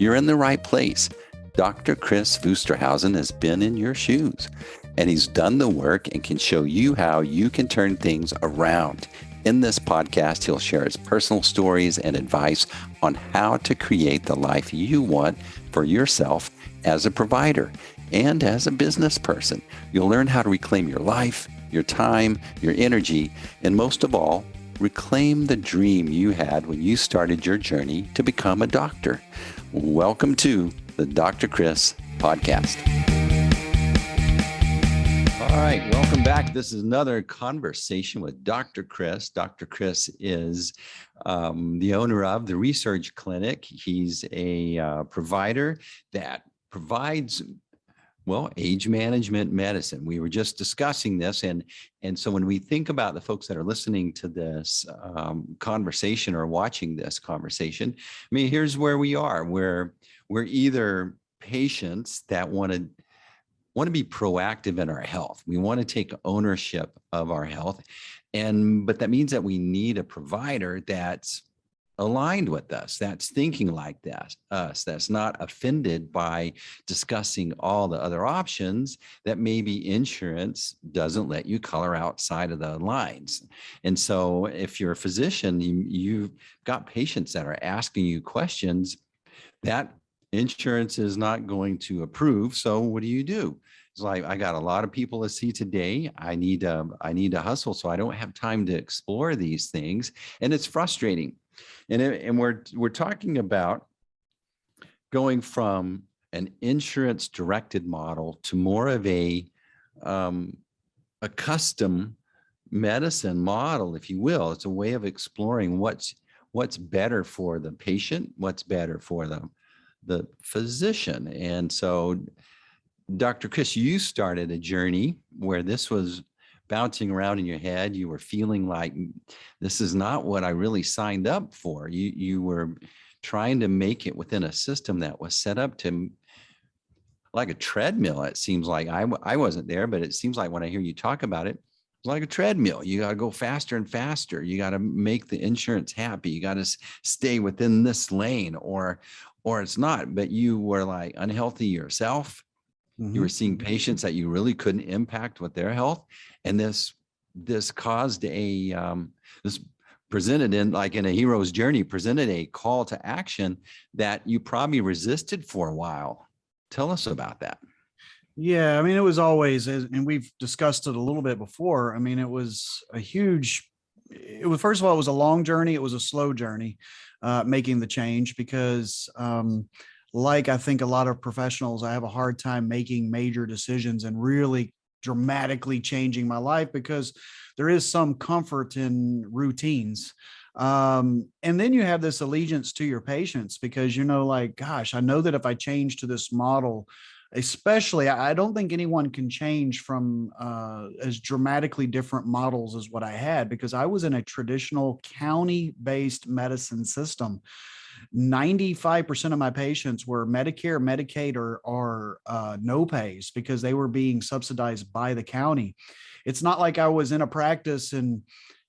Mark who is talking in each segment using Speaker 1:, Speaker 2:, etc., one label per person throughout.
Speaker 1: you're in the right place. Dr. Kris Wusterhausen has been in your shoes, and he's done the work and can show you how you can turn things around. In this podcast, he'll share his personal stories and advice on how to create the life you want for yourself as a provider and as a business person. You'll learn how to reclaim your life, your time, your energy, and most of all, reclaim the dream you had when you started your journey to become a doctor. Welcome to the Dr. Kris podcast. All right, welcome back. This is another conversation with Dr. Kris. Dr. Kris is the owner of the Research Clinic. He's a provider that provides age management medicine. We were just discussing this. And so when we think about the folks that are listening to this conversation or watching this conversation, I mean, here's where we are. We're either patients that want to be proactive in our health. We want to take ownership of our health. But that means that we need a provider that's aligned with us, that's thinking like that, that's not offended by discussing all the other options that maybe insurance doesn't let you color outside of the lines. And so if you're a physician, you've got patients that are asking you questions that insurance is not going to approve. So what do? It's like, I got a lot of people to see today. I need to hustle, so I don't have time to explore these things. And it's frustrating. And we're talking about going from an insurance directed model to more of a custom medicine model, if you will. It's a way of exploring what's better for the patient, what's better for the physician. And so, Dr. Kris, you started a journey where this was bouncing around in your head. You were feeling like this is not what I really signed up for. You were trying to make it within a system that was set up to like a treadmill. It seems like I wasn't there, but it seems like when I hear you talk about it, it's like a treadmill. You got to go faster and faster. You got to make the insurance happy. You got to stay within this lane or it's not. But you were like unhealthy yourself. You were seeing patients that you really couldn't impact with their health. And this caused this presented in a hero's journey, presented a call to action that you probably resisted for a while. Tell us about that.
Speaker 2: Yeah, I mean, it was always, and we've discussed it a little bit before. I mean, it was first of all, it was a long journey. It was a slow journey, making the change because, like I think a lot of professionals, I have a hard time making major decisions and really dramatically changing my life because there is some comfort in routines. And then you have this allegiance to your patients because, gosh, I know that if I change to this model, especially, I don't think anyone can change from as dramatically different models as what I had because I was in a traditional county-based medicine system. 95% of my patients were Medicare, Medicaid, or no pays because they were being subsidized by the county. It's not like I was in a practice in,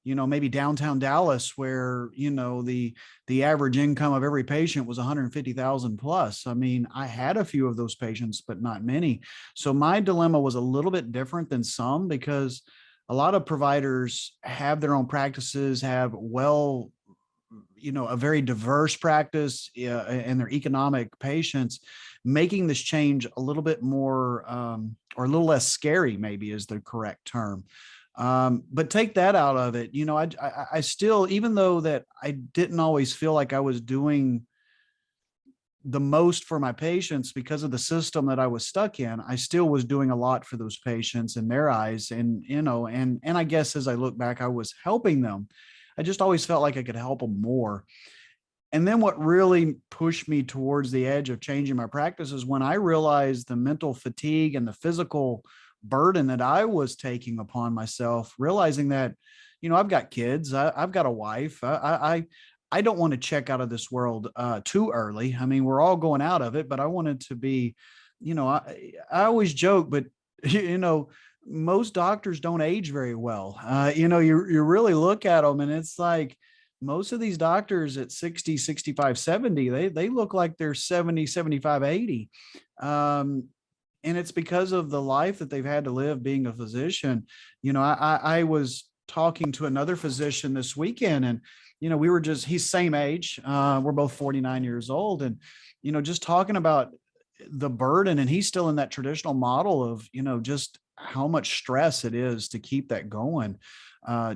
Speaker 2: maybe downtown Dallas where, the average income of every patient was 150,000 plus. I mean, I had a few of those patients, but not many. So my dilemma was a little bit different than some because a lot of providers have their own practices, have a very diverse practice and their economic patients, making this change a little bit more or a little less scary, maybe is the correct term. But take that out of it. I still, even though that I didn't always feel like I was doing the most for my patients because of the system that I was stuck in, I still was doing a lot for those patients in their eyes. And, and I guess as I look back, I was helping them. I just always felt like I could help them more. And then what really pushed me towards the edge of changing my practice is when I realized the mental fatigue and the physical burden that I was taking upon myself, realizing that, I've got kids, I've got a wife, I don't want to check out of this world too early. I mean, we're all going out of it, but I wanted to be, I always joke, but most doctors don't age very well. You really look at them and it's like, most of these doctors at 60, 65, 70, they look like they're 70, 75, 80. Um, and it's because of the life that they've had to live being a physician. I was talking to another physician this weekend, and we were just, he's same age. We're both 49 years old, and just talking about the burden, and he's still in that traditional model of just how much stress it is to keep that going,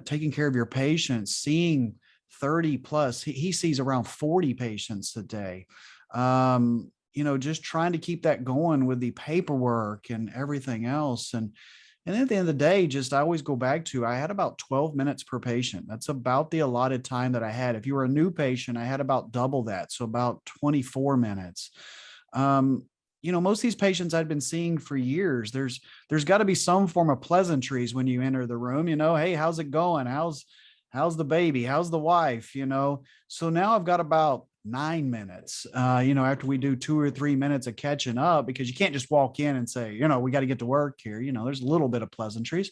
Speaker 2: taking care of your patients, seeing 30 plus. He sees around 40 patients a day. Just trying to keep that going with the paperwork and everything else. And at the end of the day, just I always go back to, I had about 12 minutes per patient. That's about the allotted time that I had. If you were a new patient, I had about double that. So about 24 minutes. Um, most of these patients I'd been seeing for years, there's got to be some form of pleasantries when you enter the room. Hey, how's it going? How's the baby? How's the wife? So now I've got about 9 minutes, after we do 2 or 3 minutes of catching up, because you can't just walk in and say, we got to get to work here. There's a little bit of pleasantries.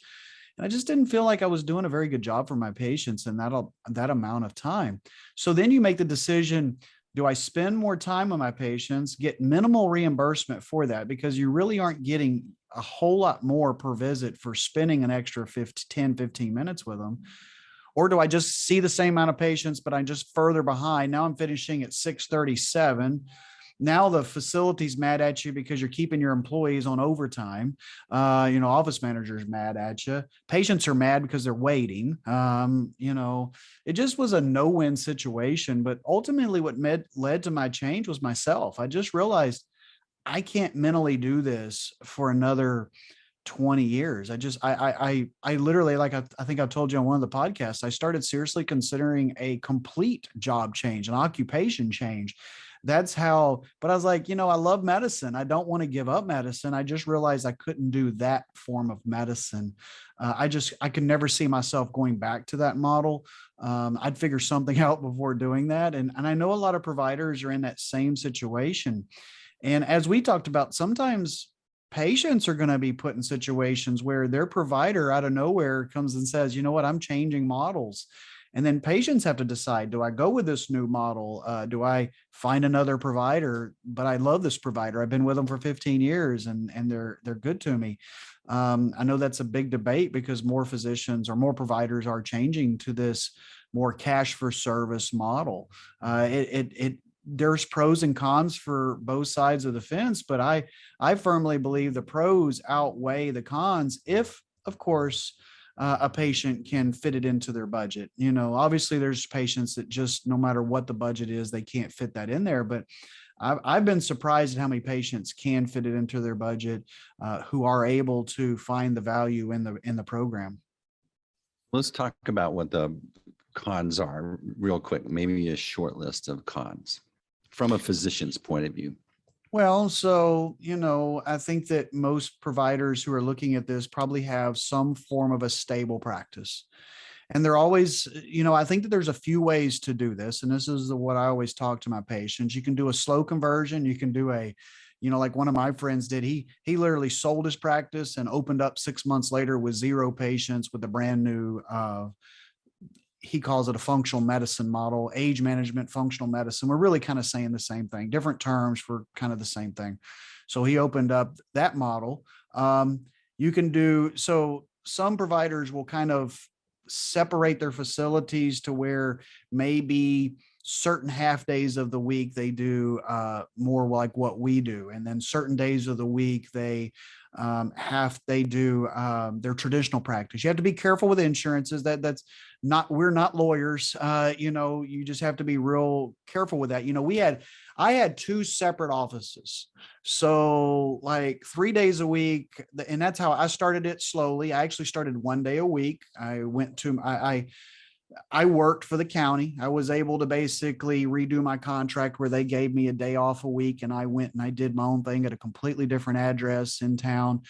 Speaker 2: And I just didn't feel like I was doing a very good job for my patients in that amount of time. So then you make the decision, do I spend more time on my patients, get minimal reimbursement for that, because you really aren't getting a whole lot more per visit for spending an extra 10, 15 minutes with them? Or do I just see the same amount of patients, but I'm just further behind? Now I'm finishing at 6:37. Now the facility's mad at you because you're keeping your employees on overtime. Office managers mad at you. Patients are mad because they're waiting. It just was a no-win situation. But ultimately what led to my change was myself. I just realized I can't mentally do this for another 20 years. I literally, like, I think I've told you on one of the podcasts, I started seriously considering a complete job change, an occupation change. That's how, but I was like, I love medicine. I don't want to give up medicine. I just realized I couldn't do that form of medicine. I could never see myself going back to that model. I'd figure something out before doing that. And I know a lot of providers are in that same situation. And as we talked about, sometimes patients are going to be put in situations where their provider out of nowhere comes and says, you know what, I'm changing models. And then patients have to decide, do I go with this new model? Do I find another provider? But I love this provider. I've been with them for 15 years and they're good to me. I know that's a big debate because more physicians or more providers are changing to this more cash for service model. There's pros and cons for both sides of the fence, but I firmly believe the pros outweigh the cons if, of course, a patient can fit it into their budget. Obviously there's patients that just, no matter what the budget is, they can't fit that in there. But I've been surprised at how many patients can fit it into their budget, who are able to find the value in the program.
Speaker 1: Let's talk about what the cons are real quick. Maybe a short list of cons from a physician's point of view.
Speaker 2: Well, so, I think that most providers who are looking at this probably have some form of a stable practice. And they're always, I think that there's a few ways to do this. And this is what I always talk to my patients. You can do a slow conversion. You can do like one of my friends did. He literally sold his practice and opened up 6 months later with 0 patients with a brand new, he calls it a functional medicine model, age management, functional medicine. We're really kind of saying the same thing, different terms for kind of the same thing. So he opened up that model. You can do, so some providers will kind of separate their facilities to where maybe certain half days of the week they do more like what we do, and then certain days of the week they do their traditional practice. You have to be careful with insurances. That's not, we're not lawyers. You just have to be real careful with that. I had 2 separate offices. So like 3 days a week. And that's how I started it slowly. I actually started 1 day a week. I worked for the county. I was able to basically redo my contract where they gave me a day off a week, and I went and I did my own thing at a completely different address in town,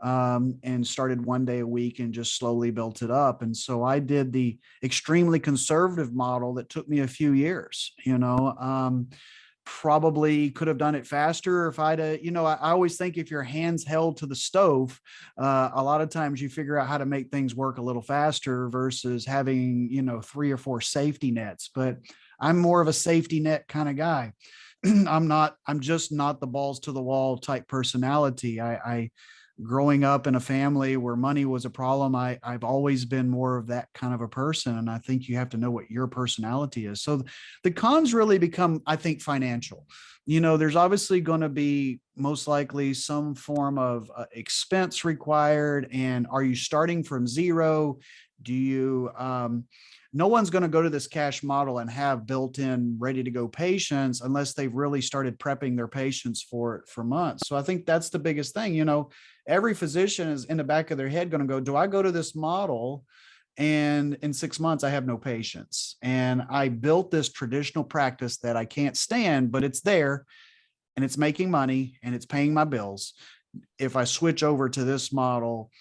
Speaker 2: and started 1 day a week and just slowly built it up. And so I did the extremely conservative model that took me a few years, probably could have done it faster if I'd, I always think if your hands held to the stove, a lot of times you figure out how to make things work a little faster versus having, 3 or 4 safety nets. But I'm more of a safety net kind of guy. I'm just not the balls to the wall type personality. I growing up in a family where money was a problem, I've always been more of that kind of a person. And I think you have to know what your personality is. So the cons really become, I think, financial. There's obviously going to be most likely some form of expense required. And are you starting from zero? Do you, no one's going to go to this cash model and have built-in ready to go patients unless they've really started prepping their patients for it for months. So I think that's the biggest thing. Every physician is in the back of their head going to go, do I go to this model and in 6 months I have no patients? And I built this traditional practice that I can't stand, but it's there and it's making money and it's paying my bills. If I switch over to this model,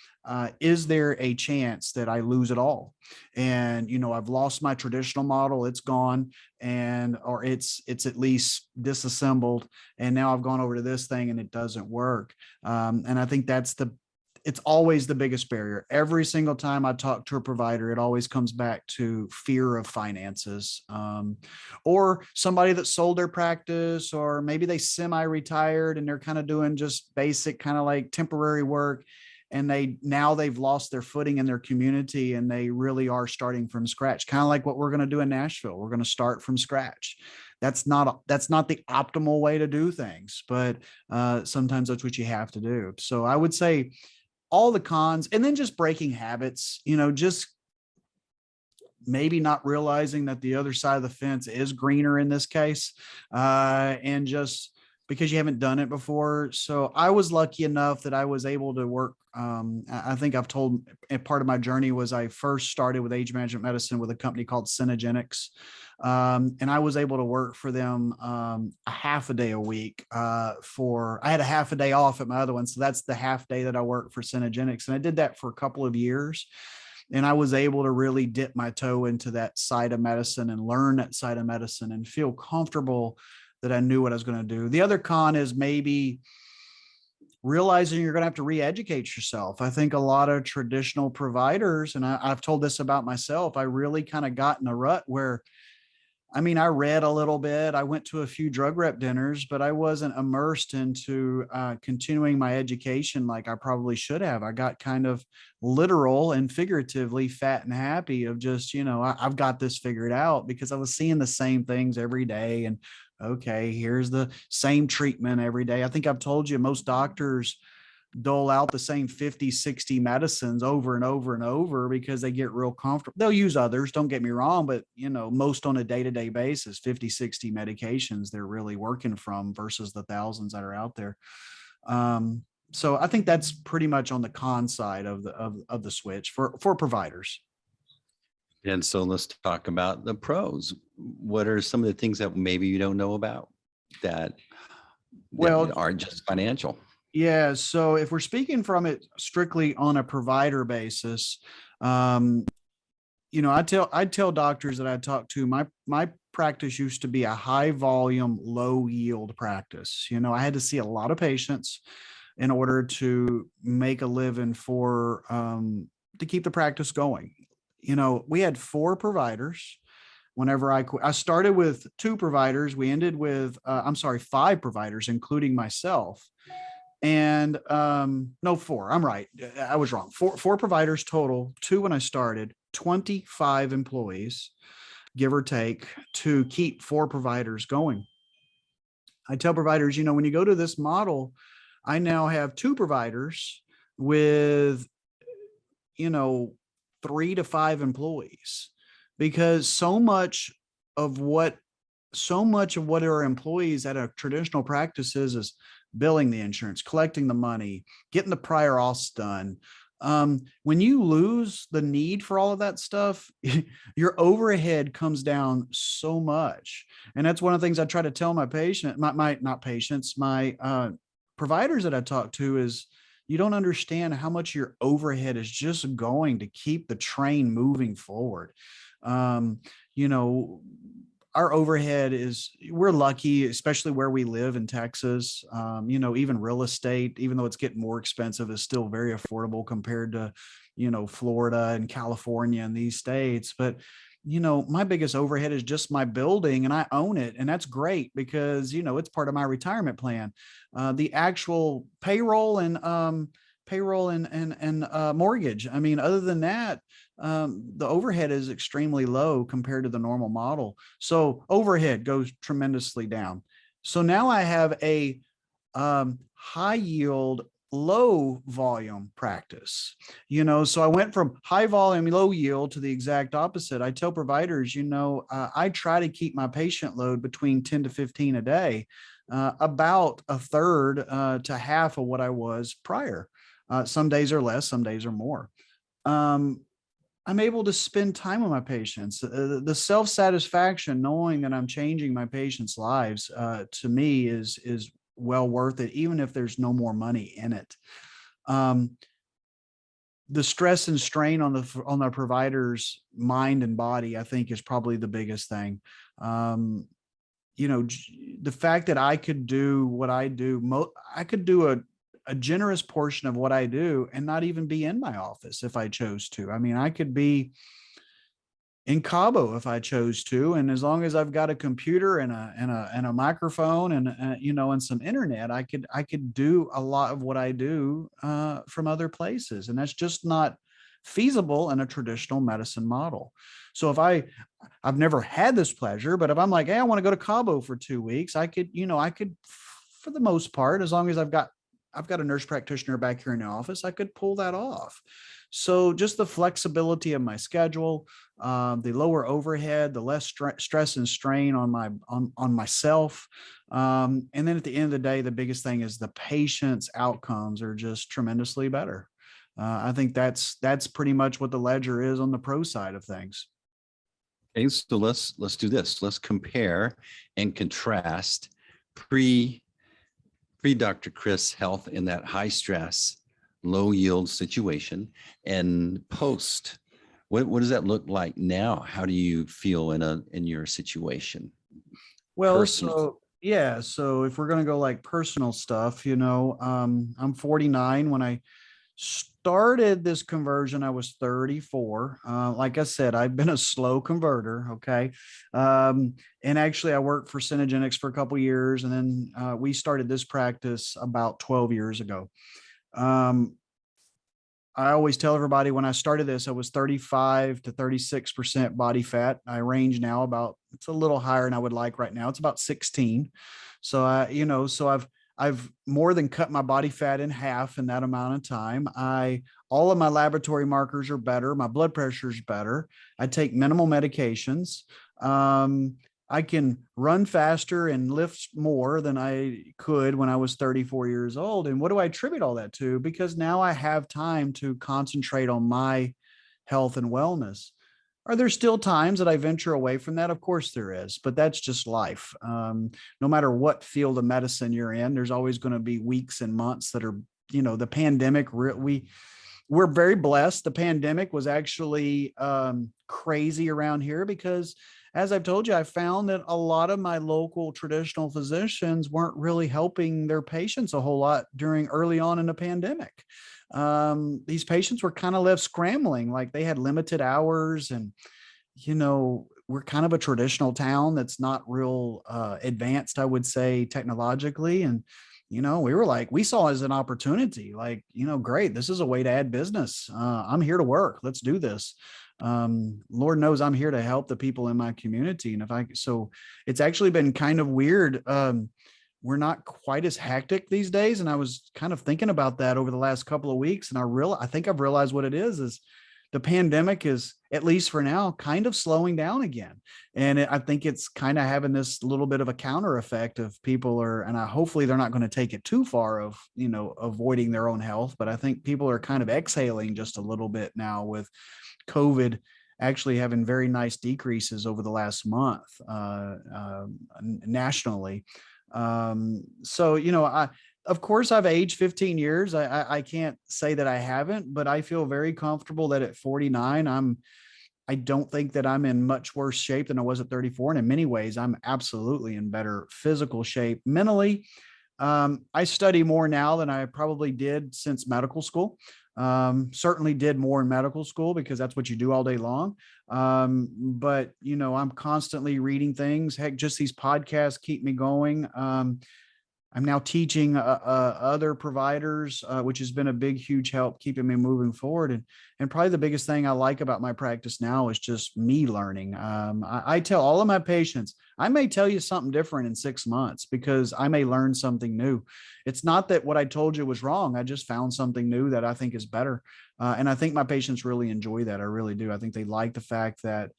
Speaker 2: is there a chance that I lose it all? And, I've lost my traditional model, it's gone, or it's at least disassembled. And now I've gone over to this thing and it doesn't work. And I think it's always the biggest barrier. Every single time I talk to a provider, it always comes back to fear of finances, or somebody that sold their practice, or maybe they semi-retired and they're kind of doing just basic kind of like temporary work. And they've lost their footing in their community and they really are starting from scratch. Kind of like what we're going to do in Nashville. We're going to start from scratch. That's not the optimal way to do things, but sometimes that's what you have to do. So I would say all the cons, and then just breaking habits, just maybe not realizing that the other side of the fence is greener in this case, and just because you haven't done it before. So I was lucky enough that I was able to work. I think I've told part of my journey was I first started with age management medicine with a company called Synergenics. And I was able to work for them a half a day a week. I had a half a day off at my other one. So that's the half day that I worked for Synergenics. And I did that for a couple of years. And I was able to really dip my toe into that side of medicine and learn that side of medicine and feel comfortable that I knew what I was going to do. The other con is maybe realizing you're going to have to re-educate yourself. I think a lot of traditional providers, and I've told this about myself, I really kind of got in a rut where, I read a little bit, I went to a few drug rep dinners, but I wasn't immersed into continuing my education like I probably should have. I got kind of literal and figuratively fat and happy of just, I've got this figured out because I was seeing the same things every day. And okay, here's the same treatment every day. I think I've told you most doctors dole out the same 50, 60 medicines over and over and over because they get real comfortable. They'll use others, don't get me wrong, but most on a day-to-day basis, 50, 60 medications they're really working from versus the thousands that are out there. So I think that's pretty much on the con side of the switch for providers.
Speaker 1: And so let's talk about the pros. What are some of the things that maybe you don't know about that are just financial?
Speaker 2: Yeah. So if we're speaking from it strictly on a provider basis, I tell doctors that I talk to, my practice used to be a high volume, low yield practice. I had to see a lot of patients in order to make a living to keep the practice going. We had 4 providers. Whenever I started with 2 providers, we ended with, 5 providers, including myself. And no, 4. I'm right. I was wrong. 4 providers total, 2 when I started, 25 employees, give or take, to keep 4 providers going. I tell providers, when you go to this model, I now have 2 providers with, 3 to 5 employees, because so much of what our employees at a traditional practice is billing the insurance, collecting the money, getting the prior auths done. When you lose the need for all of that stuff, your overhead comes down so much. And that's one of the things I try to tell my providers that I talk to is, you don't understand how much your overhead is just going to keep the train moving forward. our overhead we're lucky, especially where we live in Texas. Even real estate, even though it's getting more expensive, is still very affordable compared to, Florida and California and these states. But, my biggest overhead is just my building, and I own it. And that's great because, it's part of my retirement plan. The actual payroll and mortgage. I mean, other than that, the overhead is extremely low compared to the normal model. So overhead goes tremendously down. So now I have a high yield, low volume practice. So I went from high volume, low yield to the exact opposite. I tell providers, I try to keep my patient load between 10 to 15 a day, about a third to half of what I was prior. Some days are less, some days are more. I'm able to spend time with my patients. The self-satisfaction, knowing that I'm changing my patients' lives, to me is well worth it, even if there's no more money in it. The stress and strain on the provider's mind and body, I think, is probably the biggest thing. The fact that I could do what I do, I could do a generous portion of what I do and not even be in my office if I chose to. I mean, I could be in Cabo if I chose to, and as long as I've got a computer and a microphone and and some internet, I could do a lot of what I do from other places, and that's just not feasible in a traditional medicine model. So if I've never had this pleasure, but if I'm like, hey, I want to go to Cabo for 2 weeks, I could, for the most part, as long as I've got a nurse practitioner back here in the office, I could pull that off. So just the flexibility of my schedule, the lower overhead, the less stress and strain on myself. And then at the end of the day, the biggest thing is the patient's outcomes are just tremendously better. I think that's pretty much what the ledger is on the pro side of things.
Speaker 1: Okay, so let's do this. Let's compare and contrast pre Dr. Kris health in that high stress, low yield situation, and post. What does that look like now? How do you feel in your situation?
Speaker 2: Well,
Speaker 1: Personal.
Speaker 2: so if we're gonna go like personal stuff, I'm 49. When I started this conversion, I was 34. Like I said, I've been a slow converter. Okay. And actually I worked for Synergenics for a couple of years, and then we started this practice about 12 years ago. I always tell everybody when I started this, I was 35 to 36% body fat. I range now it's a little higher than I would like right now. It's about 16. So I've more than cut my body fat in half in that amount of time. All of my laboratory markers are better. My blood pressure is better. I take minimal medications. I can run faster and lift more than I could when I was 34 years old. And what do I attribute all that to? Because now I have time to concentrate on my health and wellness. Are there still times that I venture away from that? Of course there is, but that's just life. No matter what field of medicine you're in, there's always going to be weeks and months that are, the pandemic. We're very blessed. The pandemic was actually crazy around here because, as I've told you, I found that a lot of my local traditional physicians weren't really helping their patients a whole lot early on in the pandemic. These patients were kind of left scrambling, like they had limited hours, and, we're kind of a traditional town that's not real advanced, I would say, technologically. And, we saw it as an opportunity, like, great, this is a way to add business. I'm here to work. Let's do this. Lord knows I'm here to help the people in my community. And so it's actually been kind of weird. We're not quite as hectic these days. And I was kind of thinking about that over the last couple of weeks. And I think I've realized what it is the pandemic is, at least for now, kind of slowing down again. And I think it's kind of having this little bit of a counter effect of hopefully they're not going to take it too far of, avoiding their own health. But I think people are kind of exhaling just a little bit now with COVID actually having very nice decreases over the last month nationally. Of course, I've aged 15 years. I can't say that I haven't, but I feel very comfortable that at 49, I don't think that I'm in much worse shape than I was at 34. And in many ways, I'm absolutely in better physical shape. Mentally, I study more now than I probably did since medical school. Certainly did more in medical school because that's what you do all day long. But I'm constantly reading things. Heck, just these podcasts keep me going. I'm now teaching other providers, which has been a big, huge help keeping me moving forward. And probably the biggest thing I like about my practice now is just me learning. I tell all of my patients, I may tell you something different in 6 months because I may learn something new. It's not that what I told you was wrong. I just found something new that I think is better. And I think my patients really enjoy that. I really do. I think they like the fact that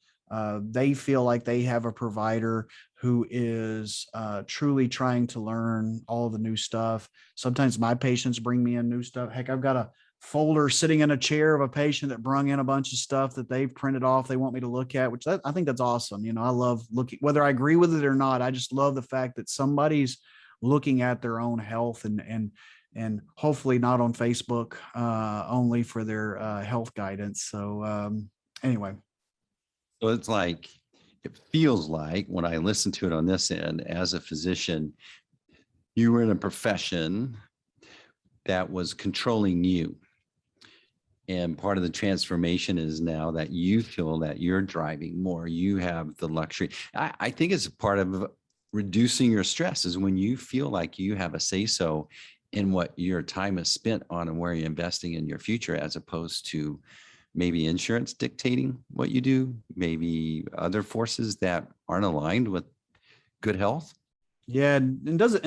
Speaker 2: they feel like they have a provider who is truly trying to learn all the new stuff. Sometimes my patients bring me in new stuff. Heck, I've got a folder sitting in a chair of a patient that brung in a bunch of stuff that they've printed off they want me to look at, which I think that's awesome. I love looking, whether I agree with it or not. I just love the fact that somebody's looking at their own health and hopefully not on Facebook only for their health guidance. So anyway.
Speaker 1: So it's like, it feels like when I listen to it on this end, as a physician, you were in a profession that was controlling you. And part of the transformation is now that you feel that you're driving more, you have the luxury. I think it's a part of reducing your stress is when you feel like you have a say-so in what your time is spent on and where you're investing in your future, as opposed to maybe insurance dictating what you do, maybe other forces that aren't aligned with good health.
Speaker 2: Yeah, and doesn't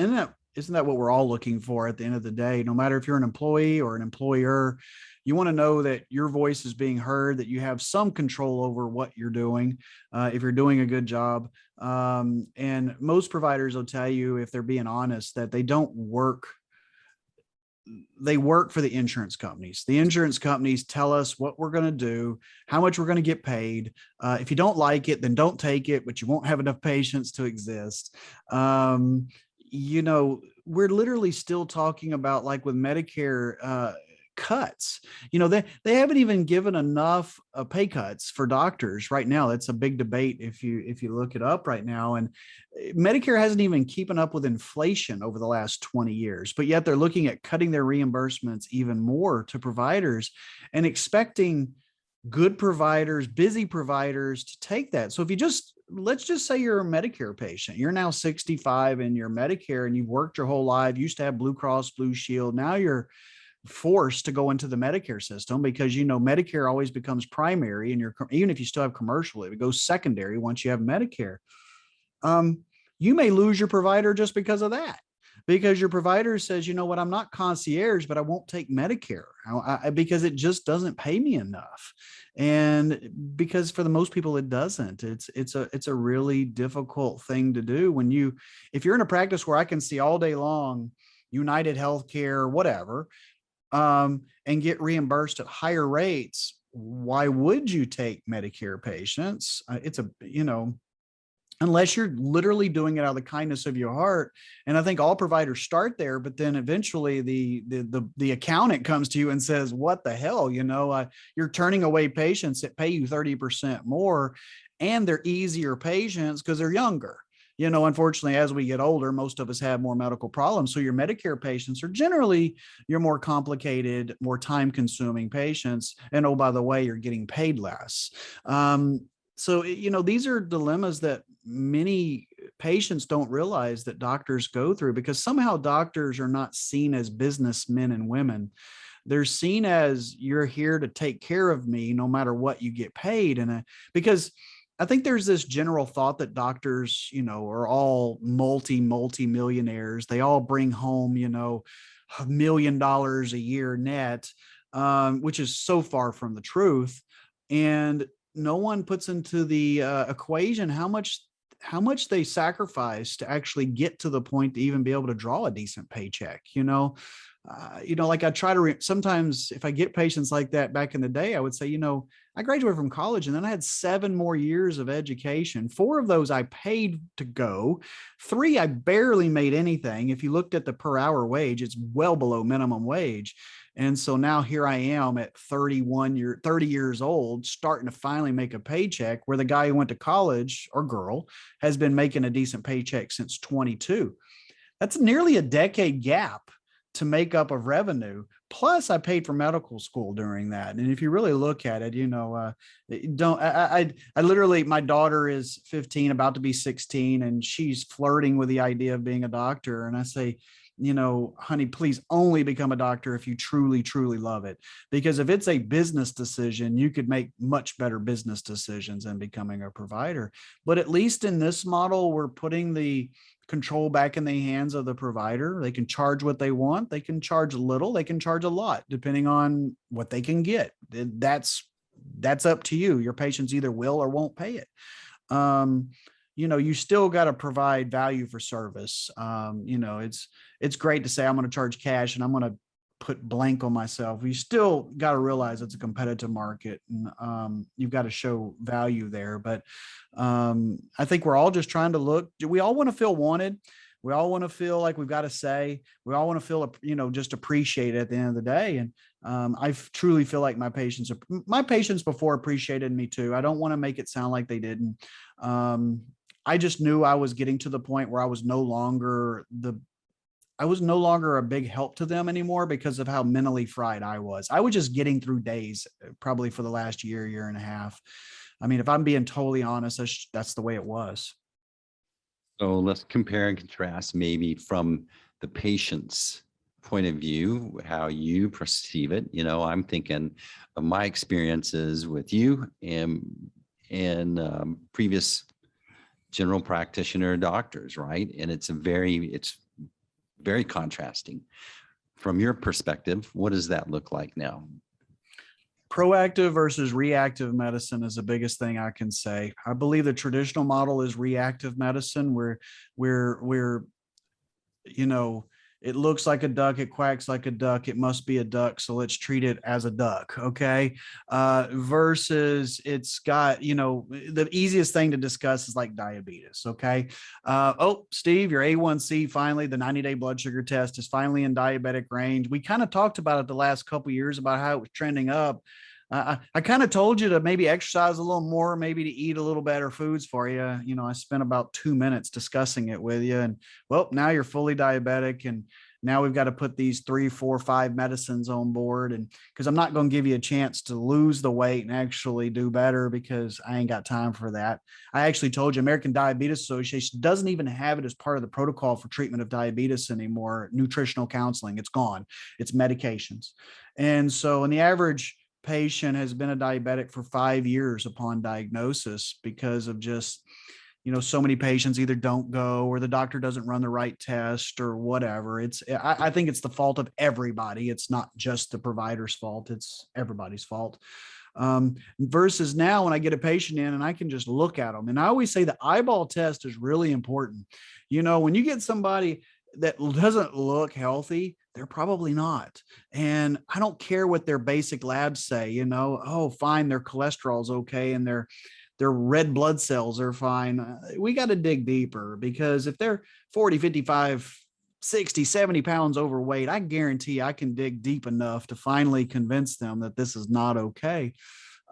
Speaker 2: isn't that what we're all looking for at the end of the day? No matter if you're an employee or an employer, you want to know that your voice is being heard, that you have some control over what you're doing, if you're doing a good job. And most providers will tell you, if they're being honest, that they don't work. They work for the insurance companies. The insurance companies tell us what we're going to do, how much we're going to get paid. If you don't like it, then don't take it, but you won't have enough patients to exist. We're literally still talking about, like with Medicare, cuts. They haven't even given enough pay cuts for doctors right now. That's a big debate if you look it up right now. And Medicare hasn't even keeping up with inflation over the last 20 years, but yet they're looking at cutting their reimbursements even more to providers and expecting good providers, busy providers to take that. So if let's just say you're a Medicare patient, you're now 65 and you're Medicare and you've worked your whole life, used to have Blue Cross Blue Shield. Now you're forced to go into the Medicare system because Medicare always becomes primary, and even if you still have commercial, it goes secondary once you have Medicare. You may lose your provider just because of that, because your provider says, you know what, I'm not concierge, but I won't take Medicare because it just doesn't pay me enough. And because for the most people, it doesn't. It's a really difficult thing to do if you're in a practice where I can see all day long United Healthcare, whatever, and get reimbursed at higher rates. Why would you take Medicare patients? Unless you're literally doing it out of the kindness of your heart. And I think all providers start there, but then eventually the accountant comes to you and says, what the hell, you're turning away patients that pay you 30% more, and they're easier patients because they're younger. Unfortunately, as we get older, most of us have more medical problems. So your Medicare patients are generally your more complicated, more time consuming patients. And oh, by the way, you're getting paid less. So, these are dilemmas that many patients don't realize that doctors go through, because somehow doctors are not seen as businessmen and women. They're seen as, you're here to take care of me no matter what you get paid. And because I think there's this general thought that doctors, are all multi-millionaires. They all bring home, $1 million a year net, which is so far from the truth. And no one puts into the equation how much they sacrifice to actually get to the point to even be able to draw a decent paycheck. Like I try to sometimes if I get patients like that back in the day, I would say, I graduated from college and then I had 7 more years of education. 4 of those I paid to go. 3, I barely made anything. If you looked at the per hour wage, it's well below minimum wage. And so now here I am at 30 years old, starting to finally make a paycheck, where the guy who went to college, or girl, has been making a decent paycheck since 22. That's nearly a decade gap to make up of revenue. Plus, I paid for medical school during that. And if you really look at it, don't I literally, my daughter is 15, about to be 16, and she's flirting with the idea of being a doctor. And I say, honey, please only become a doctor if you truly, truly love it. Because if it's a business decision, you could make much better business decisions than becoming a provider. But at least in this model, we're putting the control back in the hands of the provider. They can charge what they want. They can charge little. They can charge a lot, depending on what they can get. That's up to you. Your patients either will or won't pay it. You still got to provide value for service. It's great to say I'm going to charge cash and I'm going to put blank on myself. You still got to realize it's a competitive market, and you've got to show value there. But I think we're all just trying to look. We all want to feel wanted. We all want to feel like we've got to say. We all want to feel, just appreciated at the end of the day. And I truly feel like my patients before appreciated me too. I don't want to make it sound like they didn't. I just knew I was getting to the point where I was no longer a big help to them anymore, because of how mentally fried I was. I was just getting through days, probably for the last year and a half. I mean, if I'm being totally honest, that's the way it was.
Speaker 1: So let's compare and contrast, maybe from the patient's point of view, how you perceive it. I'm thinking of my experiences with you and previous general practitioner doctors, right? And it's very contrasting. From your perspective, what does that look like now?
Speaker 2: Proactive versus reactive medicine is the biggest thing I can say. I believe the traditional model is reactive medicine, where it looks like a duck, it quacks like a duck, it must be a duck, so let's treat it as a duck, okay? Versus it's got, the easiest thing to discuss is like diabetes, okay? Steve, your A1C finally, the 90-day blood sugar test is finally in diabetic range. We kind of talked about it the last couple of years about how it was trending up. I kind of told you to maybe exercise a little more, maybe to eat a little better foods for you. I spent about 2 minutes discussing it with you, and well, now you're fully diabetic, and now we've got to put these 3, 4, 5 medicines on board. And because I'm not going to give you a chance to lose the weight and actually do better, because I ain't got time for that. I actually told you, American Diabetes Association doesn't even have it as part of the protocol for treatment of diabetes anymore. Nutritional counseling, it's gone. It's medications. And so, in the average patient has been a diabetic for 5 years upon diagnosis, because of just, so many patients either don't go, or the doctor doesn't run the right test, or whatever. I think it's the fault of everybody. It's not just the provider's fault. It's everybody's fault. Versus now, when I get a patient in and I can just look at them, and I always say the eyeball test is really important. When you get somebody that doesn't look healthy, they're probably not. And I don't care what their basic labs say, oh, fine, their cholesterol's okay, and their red blood cells are fine. We got to dig deeper, because if they're 40, 55, 60, 70 pounds overweight, I guarantee I can dig deep enough to finally convince them that this is not okay.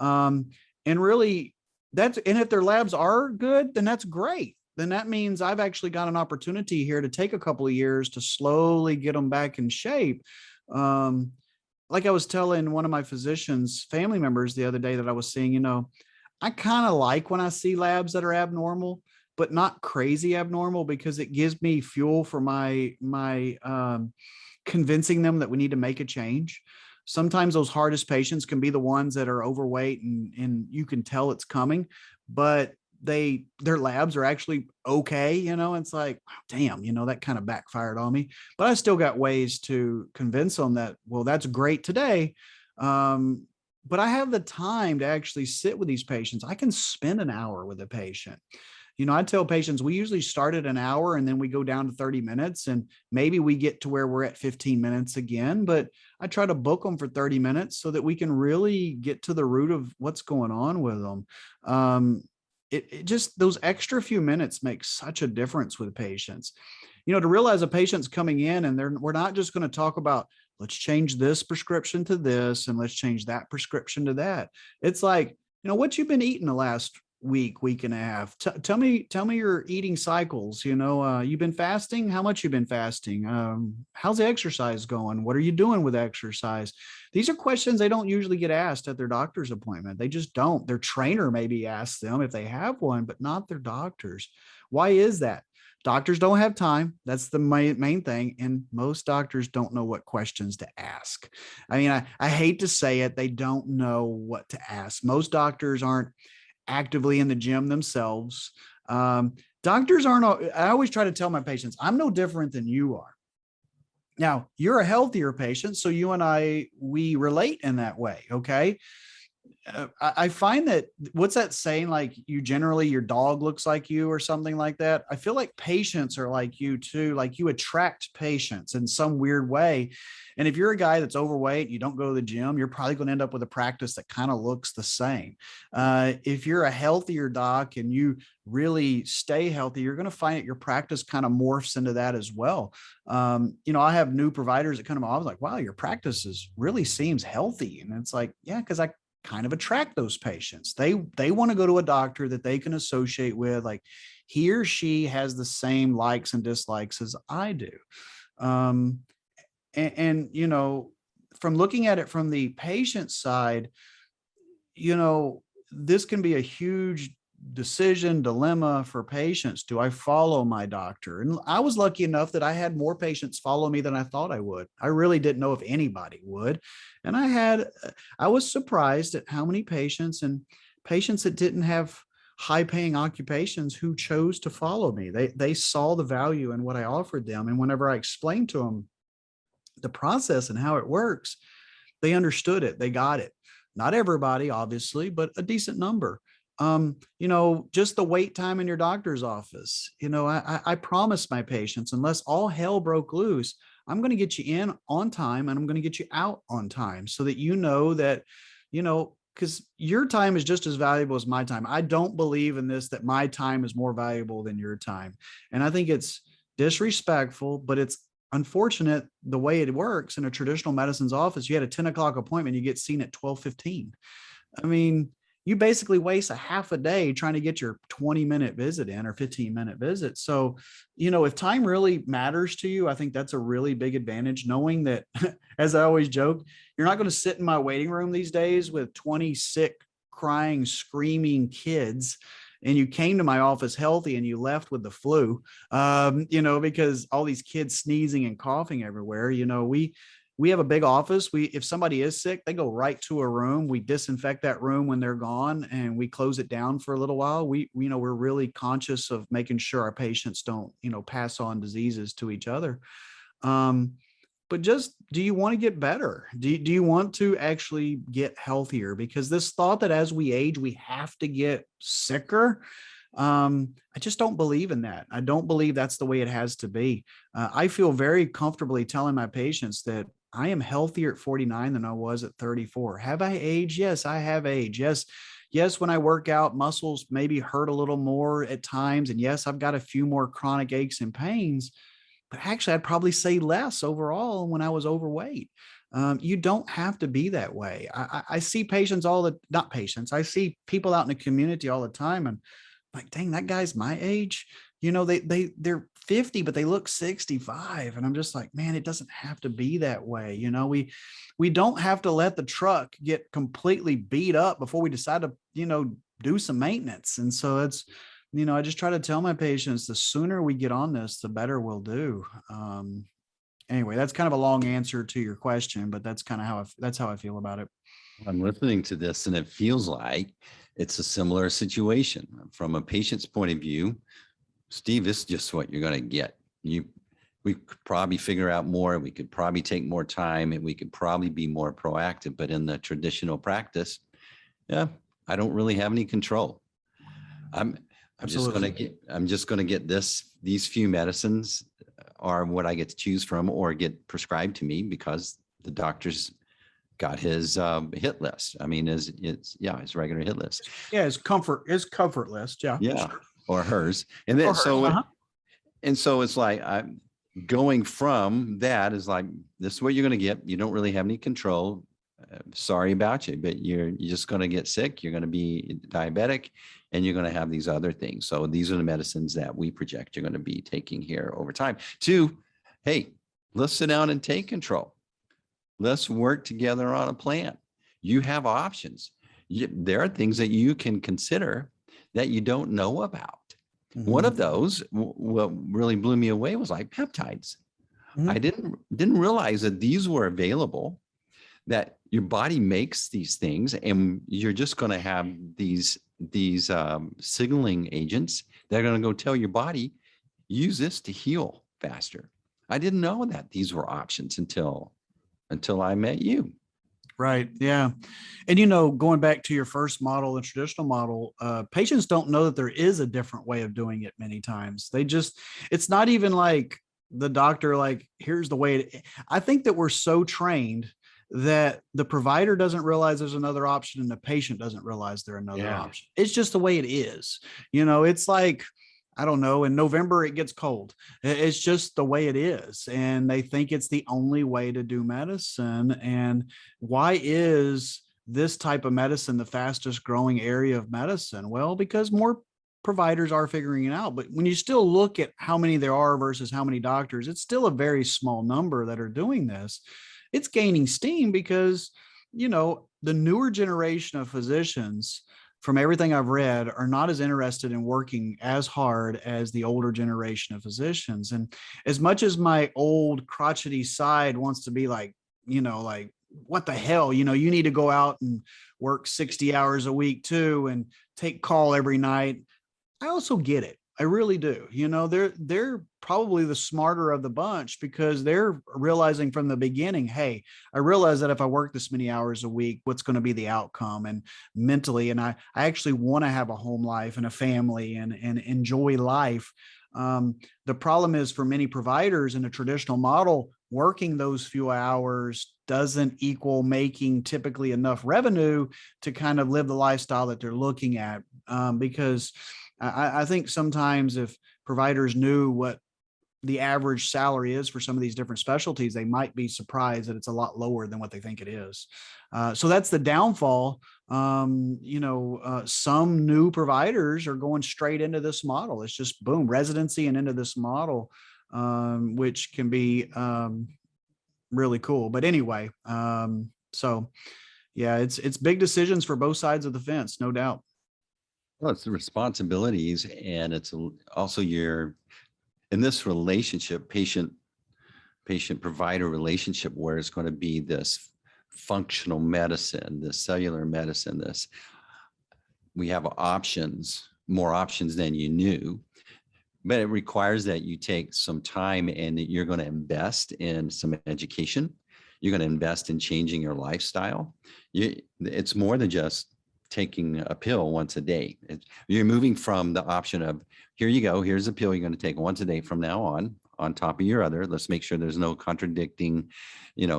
Speaker 2: And really, and if their labs are good, then that's great. Then that means I've actually got an opportunity here to take a couple of years to slowly get them back in shape. Like I was telling one of my physician's family members the other day that I was seeing, I kind of like when I see labs that are abnormal, but not crazy abnormal, because it gives me fuel for my convincing them that we need to make a change. Sometimes those hardest patients can be the ones that are overweight, and you can tell it's coming, but their labs are actually okay. It's like, damn, that kind of backfired on me, but I still got ways to convince them that, well, that's great today. But I have the time to actually sit with these patients. I can spend an hour with a patient. I tell patients we usually start at an hour and then we go down to 30 minutes, and maybe we get to where we're at 15 minutes again, but I try to book them for 30 minutes so that we can really get to the root of what's going on with them. It just, those extra few minutes make such a difference with patients. to realize a patient's coming in and we're not just going to talk about, let's change this prescription to this and let's change that prescription to that. It's like, what you've been eating the last week and a half. Tell me your eating cycles. You've been fasting. How much you've been fasting? How's the exercise going? What are you doing with exercise? These are questions they don't usually get asked at their doctor's appointment. They just don't. Their trainer maybe asks them if they have one, but not their doctors. Why is that? Doctors don't have time. That's the main thing. And most doctors don't know what questions to ask. I mean, I hate to say it. They don't know what to ask. Most doctors aren't actively in the gym themselves. Doctors aren't, I always try to tell my patients, I'm no different than you are. Now, you're a healthier patient, so you and we relate in that way, okay? I find that, what's that saying, like your dog looks like you or something like that? I feel like patients are like you too, like you attract patients in some weird way. And if you're a guy that's overweight, you don't go to the gym, you're probably going to end up with a practice that kind of looks the same. If you're a healthier doc and you really stay healthy, you're going to find that your practice kind of morphs into that as well. I have new providers that come to my office like, wow, your practice really seems healthy. And it's like, yeah, because I kind of attract those patients. They want to go to a doctor that they can associate with, like he or she has the same likes and dislikes as I do. And from looking at it from the patient side, this can be a huge dilemma for patients. Do I follow my doctor? And I was lucky enough that I had more patients follow me than I thought I would. I really didn't know if anybody would. And I was surprised at how many patients that didn't have high paying occupations who chose to follow me. They saw the value in what I offered them. And whenever I explained to them the process and how it works, they understood it. They got it. Not everybody, obviously, but a decent number. Just the wait time in your doctor's office. I promised my patients, unless all hell broke loose, I'm going to get you in on time and I'm going to get you out on time so that that, because your time is just as valuable as my time. I don't believe in this, that my time is more valuable than your time. And I think it's disrespectful, but it's unfortunate the way it works in a traditional medicine's office. You had a 10 o'clock appointment, you get seen at 12:15. I mean, you basically waste a half a day trying to get your 20-minute visit in or 15-minute visit. So, if time really matters to you, I think that's a really big advantage, knowing that, as I always joke, you're not going to sit in my waiting room these days with 20 sick, crying, screaming kids. And you came to my office healthy and you left with the flu, because all these kids sneezing and coughing everywhere. We have a big office. If somebody is sick, they go right to a room. We disinfect that room when they're gone and we close it down for a little while. We're really conscious of making sure our patients don't, pass on diseases to each other. But just, do you want to get better? Do you want to actually get healthier? Because this thought that as we age, we have to get sicker, I just don't believe in that. I don't believe that's the way it has to be. I feel very comfortably telling my patients that I am healthier at 49 than I was at 34. Have I aged? Yes, I have aged. Yes, when I work out, muscles maybe hurt a little more at times. And yes, I've got a few more chronic aches and pains, but actually I'd probably say less overall when I was overweight. You don't have to be that way. I see patients not patients. I see people out in the community all the time, and I'm like, dang, that guy's my age. They're 50, but they look 65. And I'm just like, man, it doesn't have to be that way. We don't have to let the truck get completely beat up before we decide to, do some maintenance. And so it's, I just try to tell my patients, the sooner we get on this, the better we'll do. Anyway, that's kind of a long answer to your question, but that's kind of that's how I feel about it.
Speaker 1: I'm listening to this and it feels like it's a similar situation from a patient's point of view. Steve, this is just what you're going to get. We could probably figure out more. We could probably take more time and we could probably be more proactive. But in the traditional practice, yeah, I don't really have any control. I'm just going to get these few medicines are what I get to choose from or get prescribed to me because the doctor's got his hit list. I mean, his regular hit list.
Speaker 2: Yeah, his comfort list. Yeah.
Speaker 1: Yeah. Or hers. And then And so it's like I'm going from that is like, this is what you're going to get. You don't really have any control. Sorry about you, but you're just going to get sick. You're going to be diabetic and you're going to have these other things. So these are the medicines that we project you're going to be taking here over time. Two, hey, let's sit down and take control. Let's work together on a plan. You have options. There are things that you can consider that you don't know about. One of those, what really blew me away was like peptides. I didn't realize that these were available, that your body makes these things, and you're just going to have these signaling agents that are going to go tell your body, use this to heal faster. I didn't know that these were options until I met you.
Speaker 2: Right. Yeah. And, going back to your first model, the traditional model, patients don't know that there is a different way of doing it many times. It's not even like the doctor, like, here's the way. I think that we're so trained that the provider doesn't realize there's another option and the patient doesn't realize there's another option. It's just the way it is. It's like, I don't know, in November, it gets cold. It's just the way it is. And they think it's the only way to do medicine. And why is this type of medicine the fastest growing area of medicine? Well, because more providers are figuring it out. But when you still look at how many there are versus how many doctors, it's still a very small number that are doing this. It's gaining steam because, the newer generation of physicians, from everything I've read, are not as interested in working as hard as the older generation of physicians. And as much as my old crotchety side wants to be like, like, what the hell, you need to go out and work 60 hours a week too, and take call every night. I also get it. I really do. They're probably the smarter of the bunch because they're realizing from the beginning, hey, I realize that if I work this many hours a week, what's going to be the outcome, and mentally, and I actually want to have a home life and a family and enjoy life. The problem is, for many providers in a traditional model, working those few hours doesn't equal making typically enough revenue to kind of live the lifestyle that they're looking at. Because I think sometimes if providers knew what the average salary is for some of these different specialties, they might be surprised that it's a lot lower than what they think it is. So that's the downfall. Some new providers are going straight into this model. It's just boom, residency and into this model, which can be really cool. But anyway, so yeah, it's big decisions for both sides of the fence, no doubt.
Speaker 1: Well, it's the responsibilities, and it's also in this relationship, patient provider relationship, where it's going to be this functional medicine, this cellular medicine, we have options, more options than you knew, but it requires that you take some time and that you're going to invest in some education. You're going to invest in changing your lifestyle. It's more than just taking a pill once a day. You're moving from the option of, here you go, here's a pill you're going to take once a day from now on top of your other. Let's make sure there's no contradicting,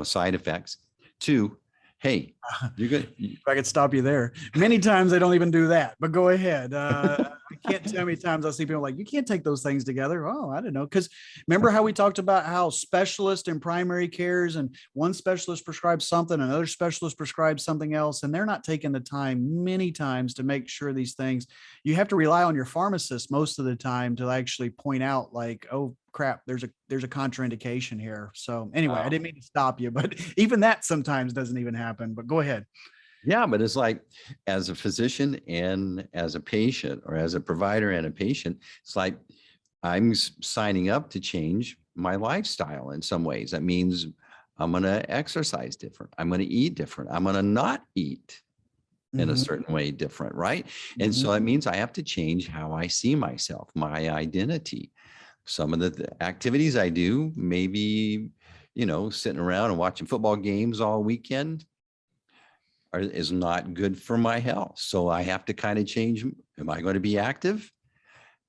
Speaker 1: side effects. To, hey, you're good.
Speaker 2: If I could stop you there. Many times they don't even do that, but go ahead. I can't tell how many times I see people like, you can't take those things together. Oh, I don't know. Because remember how we talked about how specialists in primary cares, and one specialist prescribes something, another specialist prescribes something else, and they're not taking the time many times to make sure these things. You have to rely on your pharmacist most of the time to actually point out, like, oh crap, there's a contraindication here. So anyway, I didn't mean to stop you, but even that sometimes doesn't even happen. But go ahead.
Speaker 1: Yeah, but it's like, as a physician and as a patient, or as a provider and a patient, it's like I'm signing up to change my lifestyle in some ways. That means I'm going to exercise different. I'm going to eat different. I'm going to not eat in a certain way different, right? And so it means I have to change how I see myself, my identity. Some of the activities I do, maybe, sitting around and watching football games all weekend, is not good for my health. So I have to kind of change. Am I going to be active?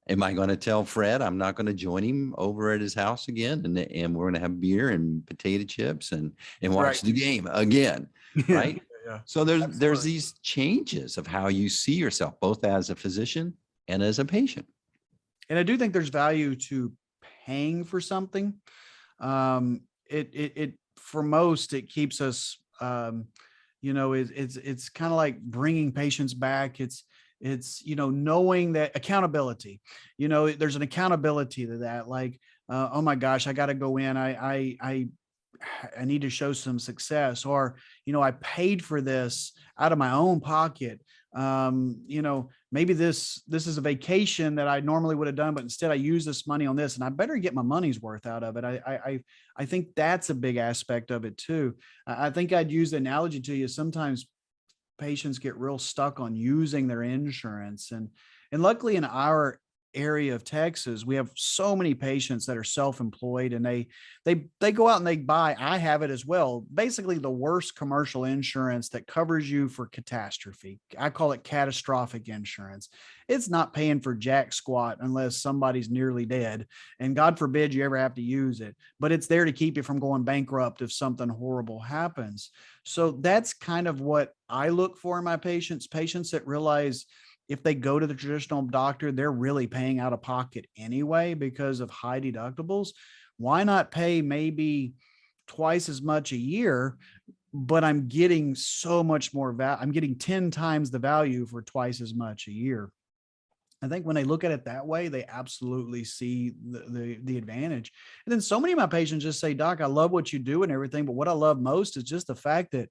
Speaker 1: Am I going to tell Fred I'm not going to join him over at his house again, and we're going to have beer and potato chips and watch the game again, right?
Speaker 2: Yeah.
Speaker 1: So there's these changes of how you see yourself, both as a physician and as a patient.
Speaker 2: And I do think there's value to paying for something, it for most, it keeps us, it's kind of like bringing patients back. It's, knowing that accountability, there's an accountability to that. Like, oh my gosh, I got to go in. I need to show some success, or, I paid for this out of my own pocket. Maybe this is a vacation that I normally would have done, but instead I use this money on this, and I better get my money's worth out of it. I think that's a big aspect of it too. I think I'd use the analogy to you. Sometimes patients get real stuck on using their insurance, and luckily in our area of Texas, we have so many patients that are self-employed, and they go out and they buy, I have it as well, basically the worst commercial insurance that covers you for catastrophe. I call it catastrophic insurance. It's not paying for jack squat unless somebody's nearly dead, and God forbid you ever have to use it, but it's there to keep you from going bankrupt if something horrible happens. So that's kind of what I look for in my patients that realize if they go to the traditional doctor, they're really paying out of pocket anyway because of high deductibles. Why not pay maybe twice as much a year, but I'm getting so much more value. I'm getting 10 times the value for twice as much a year. I think when they look at it that way, they absolutely see the advantage. And then so many of my patients just say, Doc, I love what you do and everything, but what I love most is just the fact that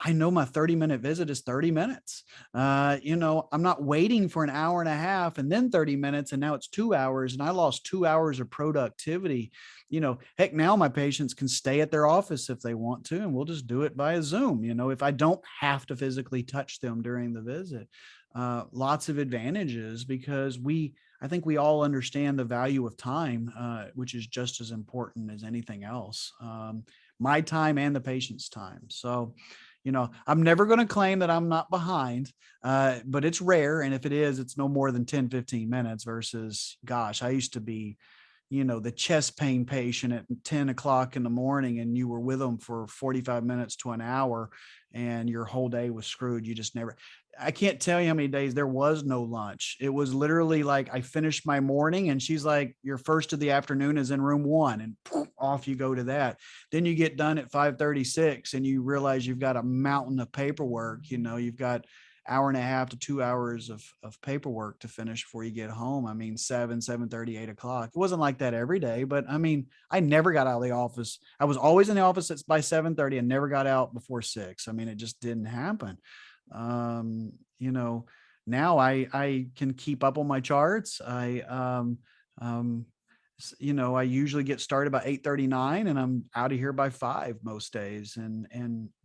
Speaker 2: I know my 30-minute visit is 30 minutes. I'm not waiting for an hour and a half and then 30 minutes, and now it's 2 hours, and I lost 2 hours of productivity. Heck, now my patients can stay at their office if they want to, and we'll just do it via Zoom, if I don't have to physically touch them during the visit. Lots of advantages because I think we all understand the value of time, which is just as important as anything else. My time and the patient's time. So, I'm never going to claim that I'm not behind, but it's rare. And if it is, it's no more than 10, 15 minutes versus, gosh, I used to be, the chest pain patient at 10 o'clock in the morning, and you were with them for 45 minutes to an hour and your whole day was screwed. You just never, I can't tell you how many days there was no lunch. It was literally like I finished my morning and she's like, your first of the afternoon is in room 1, and poof, off you go to that. Then you get done at 5:36 and you realize you've got a mountain of paperwork. You've got hour and a half to 2 hours of paperwork to finish before you get home. I mean, 7:30, 8 o'clock. It wasn't like that every day, but I mean, I never got out of the office. I was always in the office by 7:30 and never got out before 6. I mean, it just didn't happen. Now I can keep up on my charts. I usually get started about 8:39 and I'm out of here by 5 most days.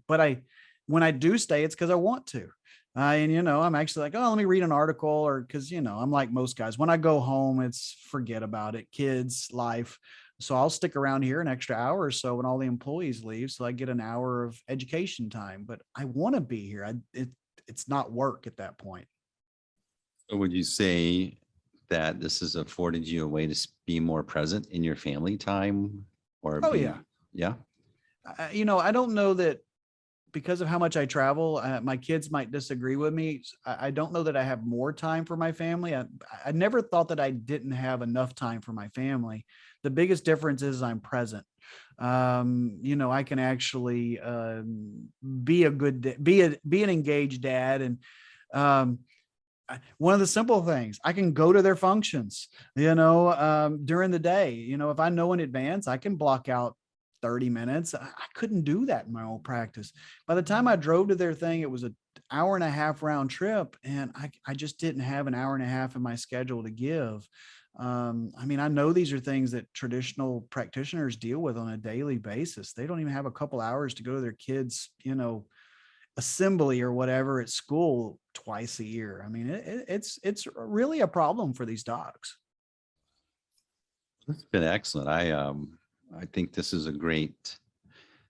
Speaker 2: But when I do stay, it's because I want to. I'm actually like, oh, let me read an article, or because, I'm like most guys, when I go home, it's forget about it, kids, life. So I'll stick around here an extra hour or so when all the employees leave. So I get an hour of education time, but I want to be here. It's not work at that point.
Speaker 1: So would you say that this has afforded you a way to be more present in your family time? Yeah.
Speaker 2: Yeah. I don't know that because of how much I travel, my kids might disagree with me. I don't know that I have more time for my family. I never thought that I didn't have enough time for my family. The biggest difference is I'm present. I can actually be an engaged dad. And one of the simple things, I can go to their functions, during the day. If I know in advance, I can block out 30 minutes. I couldn't do that in my own practice. By the time I drove to their thing, it was an hour and a half round trip. And I just didn't have an hour and a half in my schedule to give. I know these are things that traditional practitioners deal with on a daily basis. They don't even have a couple hours to go to their kids, assembly or whatever at school twice a year. It's really a problem for these docs.
Speaker 1: It's been excellent. I think this is a great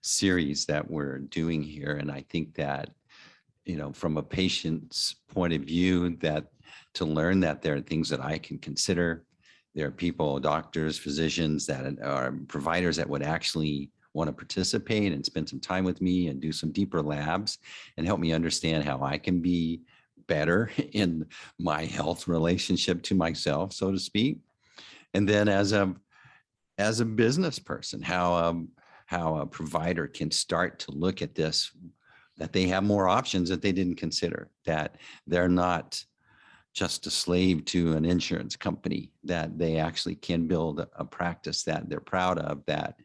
Speaker 1: series that we're doing here. And I think that, from a patient's point of view, that to learn that there are things that I can consider. There are people, doctors, physicians, that are providers that would actually want to participate and spend some time with me and do some deeper labs and help me understand how I can be better in my health relationship to myself, so to speak. And then as a as a business person, how a provider can start to look at this, that they have more options that they didn't consider, that they're not just a slave to an insurance company, that they actually can build a practice that they're proud of, that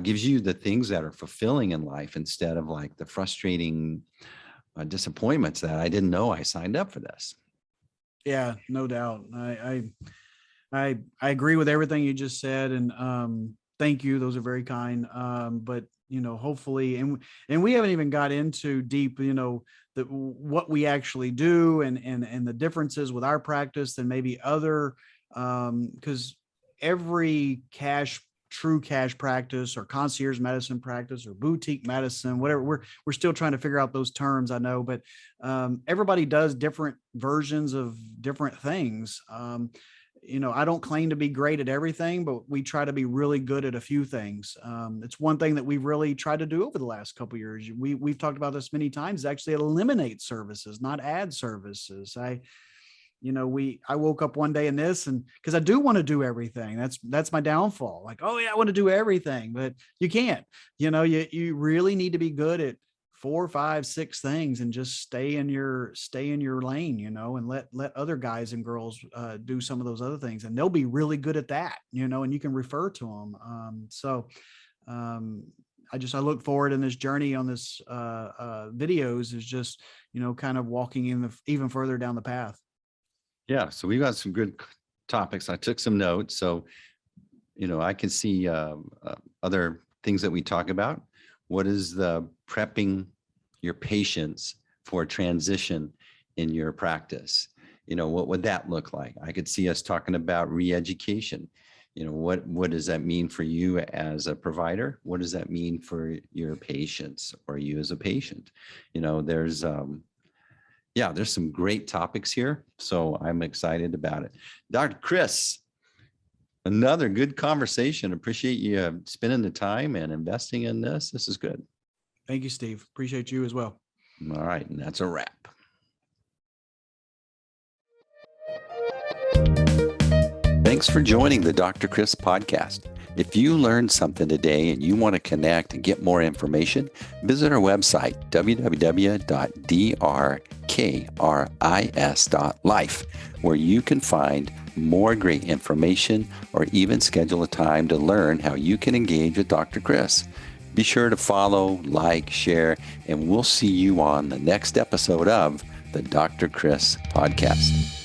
Speaker 1: gives you the things that are fulfilling in life instead of like the frustrating disappointments that I didn't know I signed up for this.
Speaker 2: Yeah, no doubt. I agree with everything you just said, and thank you. Those are very kind. But hopefully, and we haven't even got into deep, what we actually do and the differences with our practice than maybe other, because every true cash practice or concierge medicine practice or boutique medicine, whatever, we're still trying to figure out those terms, I know, but everybody does different versions of different things. I don't claim to be great at everything, but we try to be really good at a few things. It's one thing that we've really tried to do over the last couple of years. We've talked about this many times, actually eliminate services, not add services. I woke up one day in this, and because I do want to do everything, that's my downfall. Like, oh yeah, I want to do everything, but you can't. You really need to be good at 4, 5, 6 things and just stay in your lane, and let other guys and girls do some of those other things, and they'll be really good at that, and you can refer to them. I look forward in this journey on this videos is just, kind of walking in even further down the path.
Speaker 1: Yeah. So we've got some good topics. I took some notes. So, I can see other things that we talk about. What is the prepping your patients for transition in your practice? What would that look like? I could see us talking about re-education. What does that mean for you as a provider? What does that mean for your patients or you as a patient? There's some great topics here. So I'm excited about it. Dr. Kris, another good conversation. Appreciate you spending the time and investing in this. This is good.
Speaker 2: Thank you, Steve. Appreciate you as well.
Speaker 1: All right. And that's a wrap. Thanks for joining the Dr. Kris podcast. If you learned something today and you want to connect and get more information, visit our website, www.drkris.life, where you can find more great information or even schedule a time to learn how you can engage with Dr. Kris. Be sure to follow, like, share, and we'll see you on the next episode of the Dr. Kris podcast.